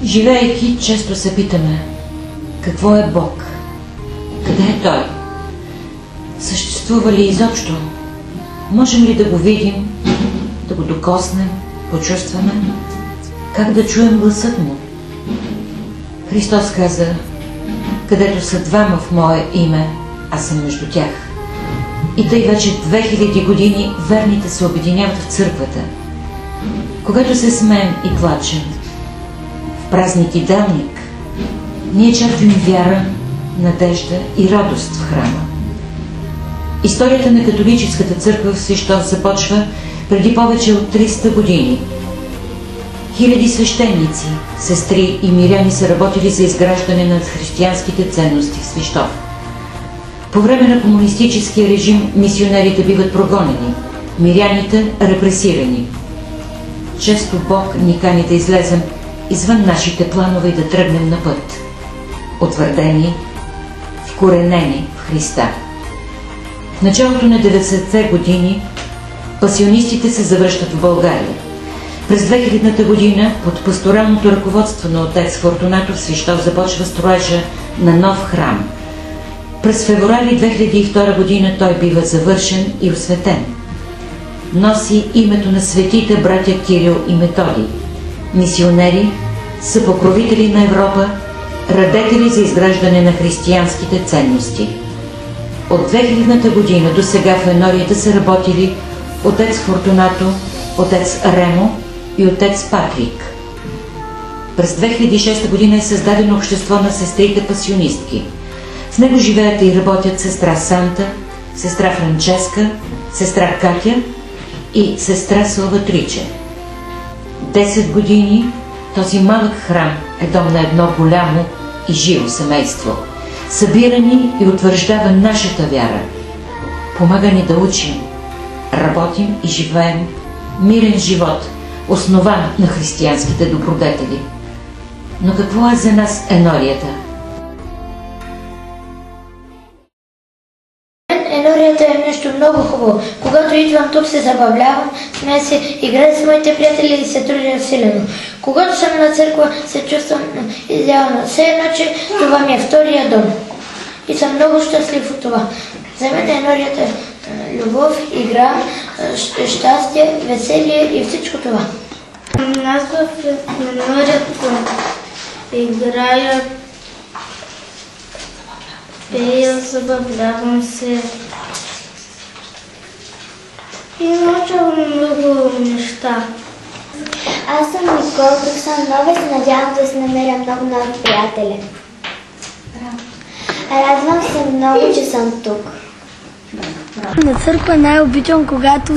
Живеейки, често се питаме: какво е Бог? Къде е Той? Съществува ли изобщо? Можем ли да го видим, да го докоснем, почувстваме? Как да чуем гласът му? Христос каза: където са двама в Мое име, аз съм между тях. И тъй вече 2000 години верните се обединяват в църквата. Когато се смеем и плачем в празник и делник, ние черпим вяра, надежда и радост в храма. Историята на католическата църква в Свищов започва преди повече от 300 години. Хиляди свещеници, сестри и миряни са работили за изграждане на християнските ценности в Свищов. По време на комунистическия режим мисионерите биват прогонени, миряните репресирани. Често Бог ни кани да излезем извън нашите планове и да тръгнем на път, утвърдени, вкоренени в Христа. В началото на 90-те години пасионистите се завръщат в България. През 2000-та година под пасторалното ръководство на отец Фортунато в Свищов започва строежа на нов храм. През февруари 2002 година той бива завършен и осветен. Носи името на светите братя Кирил и Методий, мисионери, съпокровители на Европа, радетели за изграждане на християнските ценности. От 2000-та година до сега в енорията са работили отец Фортунато, отец Ремо и отец Патрик. През 2006 година е създадено общество на сестрите пасионистки. В него живеят и работят сестра Санта, сестра Франческа, сестра Катя и сестра Салватриче. 10 години този малък храм е дом на едно голямо и живо семейство. Събира ни и утвърждава нашата вяра. Помага ни да учим, работим и живеем мирен живот, основан на християнските добродетели. Но какво е за нас енорията? Енорията е нещо много хубаво. Когато идвам тук, се забавлявам, смея се, играя с моите приятели и се трудя усилено. Когато съм на църква, се чувствам идеално. Все едно, че това ми е втория дом. И съм много щастлив от това. За мен енорията е любов, игра, щастие, веселие и всичко това. Аз в енорията играя, пея, забавлявам се и научавам много неща. Аз съм Никол, тук съм нова и се надявам да се намеря много нови приятели. Радвам се много, че съм тук. На църква най-обичам, когато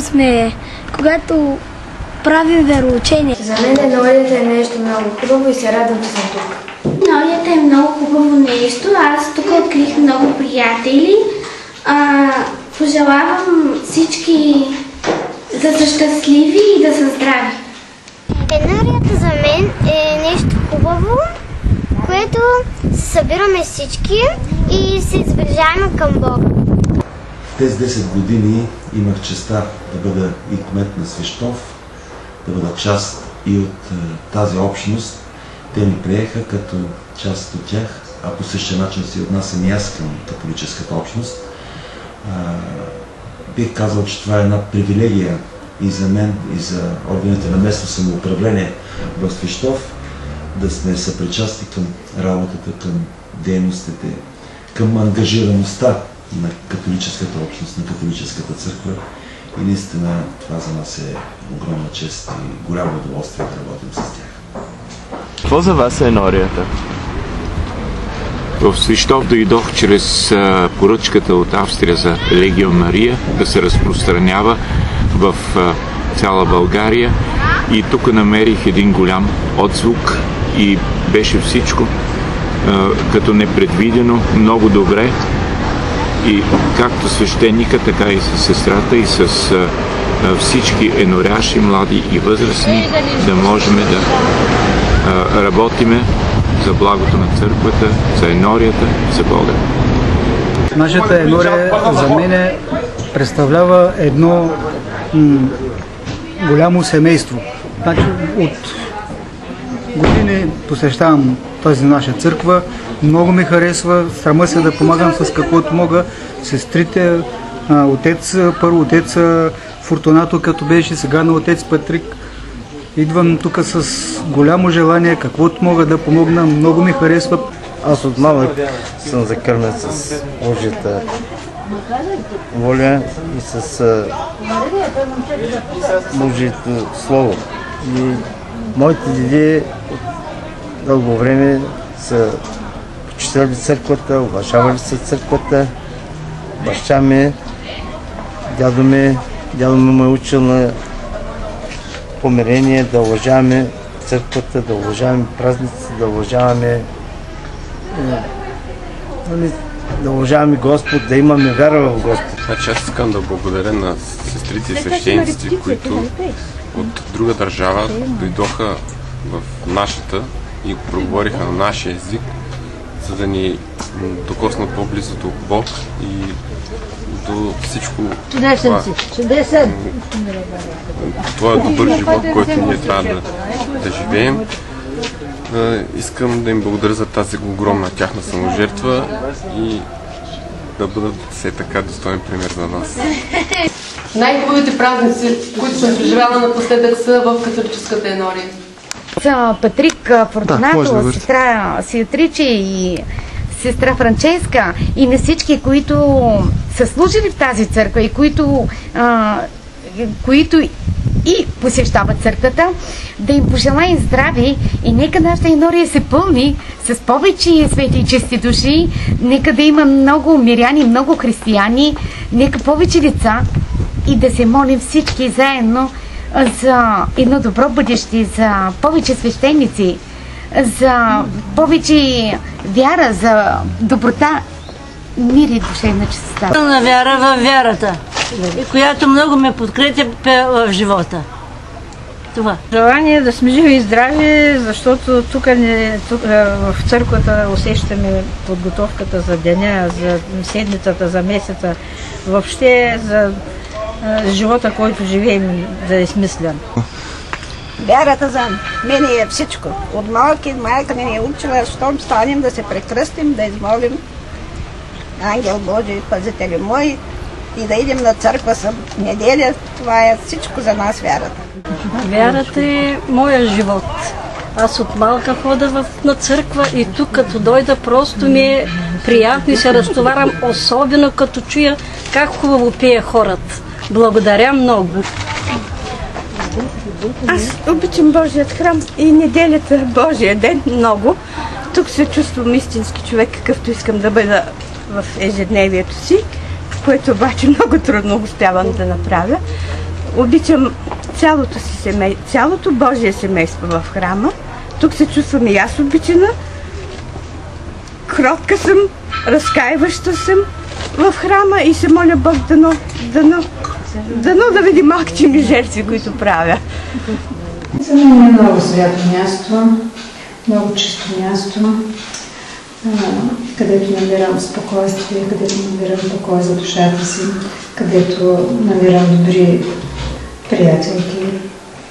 правим вероучение. За мен енорията е нещо много хубаво и се радвам, че съм тук. Енорията е много хубаво нещо. Аз тук открих много приятели. Пожелавам всички да са щастливи и да са здрави. Енорията за мен е нещо хубаво, което се събираме всички и се изближаваме към Бога. В тези 10 години имах честта да бъда и кмет на Свищов, да бъда част и от тази общност. Те ни приеха като част от тях, а по същия начин се отнасям и аз към католическата общност. Бих казал, че това е една привилегия и за мен, и за органите на местно самоуправление в Свищов, да сме съпричастни към работата, към дейностите, към ангажираността на католическата общност, на католическата църква. И наистина това за нас е огромна чест и голямо удоволствие да работим с тях. Какво за вас е енорията? В Свищов дойдох чрез поръчката от Австрия за Легион Мария да се разпространява в цяла България и тук намерих един голям отзвук и беше всичко като непредвидено, много добре и както свещеника, така и с сестрата и с всички еноряши, млади и възрастни, да можем да работиме за благото на църквата, за енорията, за Бога. Нашата енория за мен представлява едно голямо семейство. Значи, от години години посещавам тази наша църква. Много ми харесва. Стрема се да помагам с каквото мога. Сестрите, първо отец Фортунато, като беше, сега на отец Патрик. Идвам тук с голямо желание, каквото мога да помогна. Много ми харесва. Аз от малък съм закърмен с Божията воля и с Божието Слово. И моите деди дълго време са почитали църквата, уважавали са църквата. Баща ми, дядо ми ме учил на помирение, да уважаваме църквата, да уважаваме празниците, да уважаваме Господ, да имаме вяра в Господ. Значи аз искам да благодаря на сестрите и свещениците, които от друга държава дойдоха в нашата и проговориха на нашия език, за да ни докоснат по-близо до Бог и до всичко това добър живот, който ние трябва да живеем. Искам да им благодаря за тази огромна тяхна саможертва и да бъдат все така достоен пример за нас. Най-хубавите празници, които съм преживяла напоследък, са в католическата енория. Патрик Фортунато, сестра Сиатриче и сестра Франческа и на всички, които са служили в тази църква и които и посещават църквата, да им пожелаем здраве и нека нашата енория се пълни с повече свети и чисти души, нека да има много миряни, много християни, нека повече деца и да се молим всички заедно за едно добро бъдеще, за повече свещеници, за повече вяра, за доброта, мир и душевна чистота. На вяра в вярата, която много ме подкрепя в живота. Това. Желание да сме живи и здрави, защото тук в църквата усещаме подготовката за деня, за седмицата, за месеца, въобще за живота, който живеем, да е смислен. Вярата за мен е всичко. От малки майка ми е учила, щом станем да се прекръстим, да измолим Ангел Божий, пазители мой, и да идем на църква с неделя. Това е всичко за нас вярата. Вярата е моя живот. Аз от малка хода на църква и тук като дойда просто ми е приятно и се разтоварам, особено като чуя как хубаво пее хората. Благодаря много. Аз обичам Божият храм и неделята, Божия ден много. Тук се чувствам истински човек, какъвто искам да бъда в ежедневието си, което обаче много трудно успявам да направя. Обичам цялото Божие семейство в храма. Тук се чувствам и аз обичана. Кротка съм, разкаиваща съм в храма и се моля Бог дано да види малките ми жертви, които правя. За мен е много свято място, много чисто място, където намирам спокойствие, където намирам покой за душата си, където намирам добри приятелки,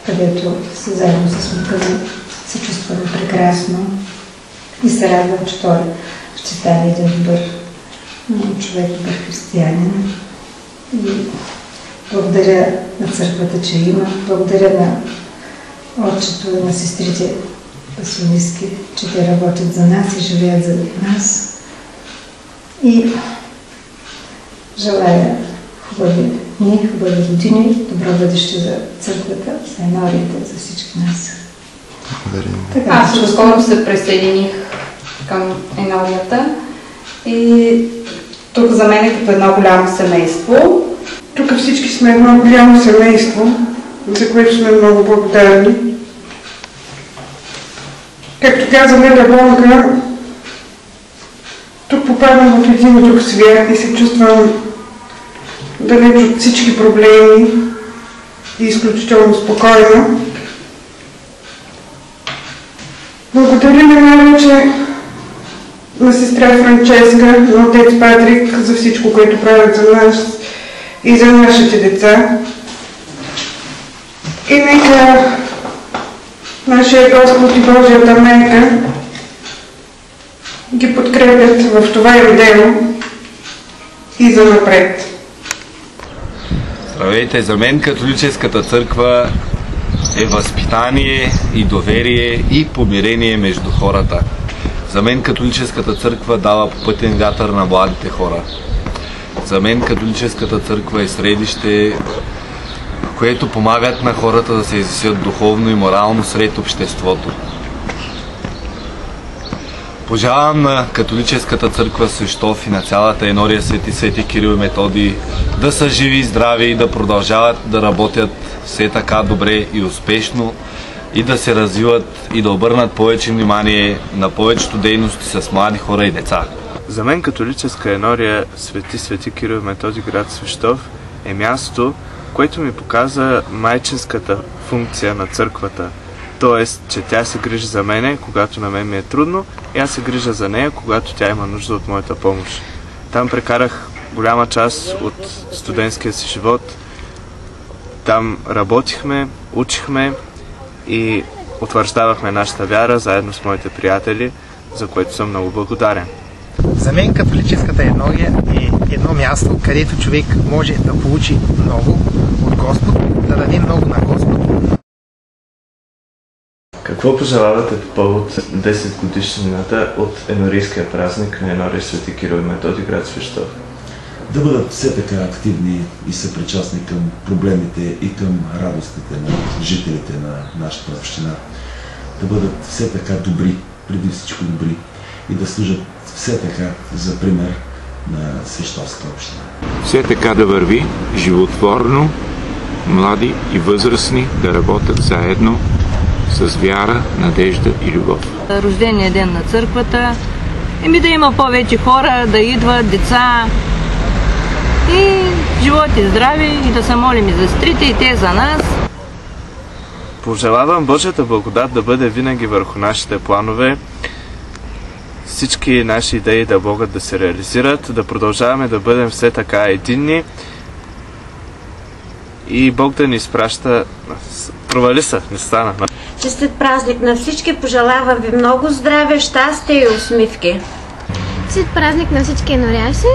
където се заедно с внука се чувствам прекрасно и се радвам, че той ще стане един добър човек, добър християнин. И благодаря на църквата, че има, благодаря на отчето и на сестрите пасионистки, че те работят за нас и живеят за нас. И желая хубави дни, хубави години, добро бъдеще за църквата, за енорията, за всички нас. Аз доскоро се присъединих към енорията и тук за мен е като едно голямо семейство. Тук всички сме едно голямо семейство, за което сме много благодарни. Както каза Леля Бонка, тук попадам в един друг свят и се чувствам далеч от всички проблеми и изключително спокойна. Благодаря най-вече на сестра Франческа, на отец Патрик за всичко, което правят за нас и за нашите деца. И нека нашия Господ и Божията майка ги подкрепят в това им дело и занапред. Здравейте! За мен католическата църква е възпитание и доверие и помирение между хората. За мен католическата църква дава попътен вятър на младите хора. За мен католическата църква е средище, което помагат на хората да се изяснят духовно и морално сред обществото. Пожелавам на католическата църква Свищов и на цялата енория Свети Кирил и Методий да са живи и здрави и да продължават да работят все така добре и успешно и да се развиват и да обърнат повече внимание на повечето дейности с млади хора и деца. За мен католическа енория Свети Кирил и Методий, град Свищов, е място, което ми показа майчинската функция на църквата. Тоест, че тя се грижи за мене, когато на мен ми е трудно, и аз се грижа за нея, когато тя има нужда от моята помощ. Там прекарах голяма част от студентския си живот. Там работихме, учихме и утвърждавахме нашата вяра заедно с моите приятели, за което съм много благодарен. За мен католическата енория е едно място, където човек може да получи много от Господ, да даде много на Господ. Какво пожелавате по повод 10 годишнината от енорийския празник на енория Свети Кирил и Методий, град Свищов? Да бъдат все така активни и съпричастни към проблемите и към радостите на жителите на нашата община. Да бъдат все така добри, преди всичко добри, и да служат все така за пример на Свищовска община. Все така да върви животворно, млади и възрастни да работят заедно с вяра, надежда и любов. Рождения ден на църквата, да има повече хора, да идват деца и живот и здраве, и да се молим и за сестрите, и те за нас. Пожелавам Божията благодат да бъде винаги върху нашите планове, всички наши идеи да могат да се реализират, да продължаваме да бъдем все така единни и Бог да ни изпраща. Провали се, не стана. Честит празник на всички, пожелавам ви много здраве, щастие и усмивки. Честит празник на всички еноряши.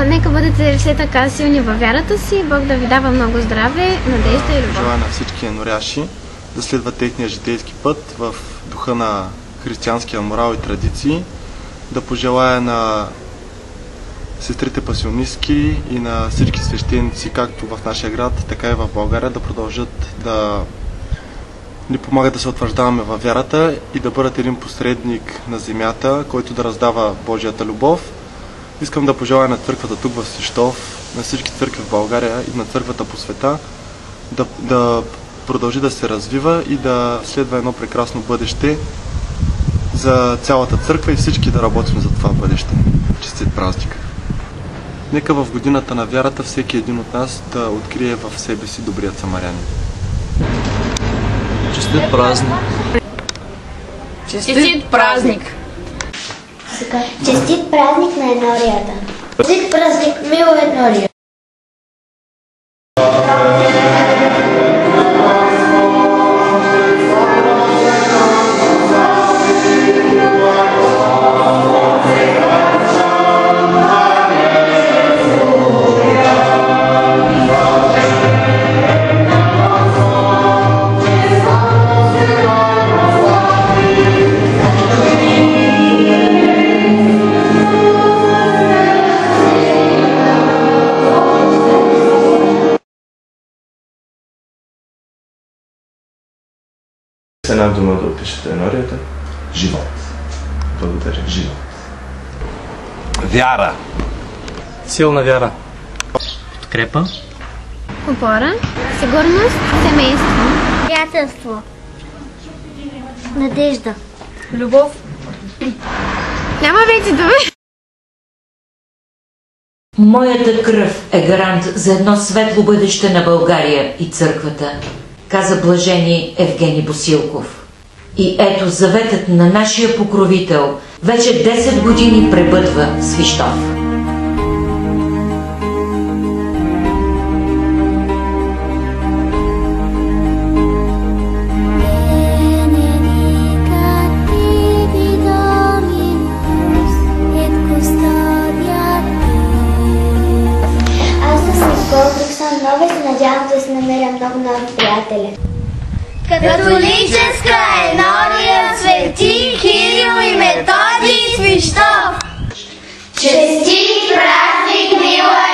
Нека бъдете все така силни във вярата си. Бог да ви дава много здраве, надежда и любов. Желая на всички еноряши да следват техния житейски път в духа на християнския морал и традиции. Да пожелая на сестрите пасионистки и на всички свещеници, както в нашия град, така и в България, да продължат да ни помагат да се утвърждаваме във вярата и да бъдат един посредник на земята, който да раздава Божията любов. Искам да пожелая на църквата тук в Свищов, на всички църкви в България и на църквата по света да продължи да се развива и да следва едно прекрасно бъдеще за цялата църква и всички да работим за това бъдеще. Честит празник! Нека в годината на вярата всеки един от нас да открие в себе си добрият самарянин. Честит празник! Честит празник! Честит празник на енорията! Честит празник, мила енория! С една дума да опишете енорията. Живот. Благодаря. Живот. Вяра. Силна вяра. Подкрепа. Опора. Сигурност. Семейство. Приятелство. Надежда. Любов. Няма вече думи. Моята кръв е гарант за едно светло бъдеще на България и църквата, каза блажени Евгений Босилков. И ето заветът на нашия покровител вече 10 години пребъдва Свищов. надявам да се намеря много нови приятели. Католическа енория, Свети Кирил и Методий Свищов! Честит празник, мила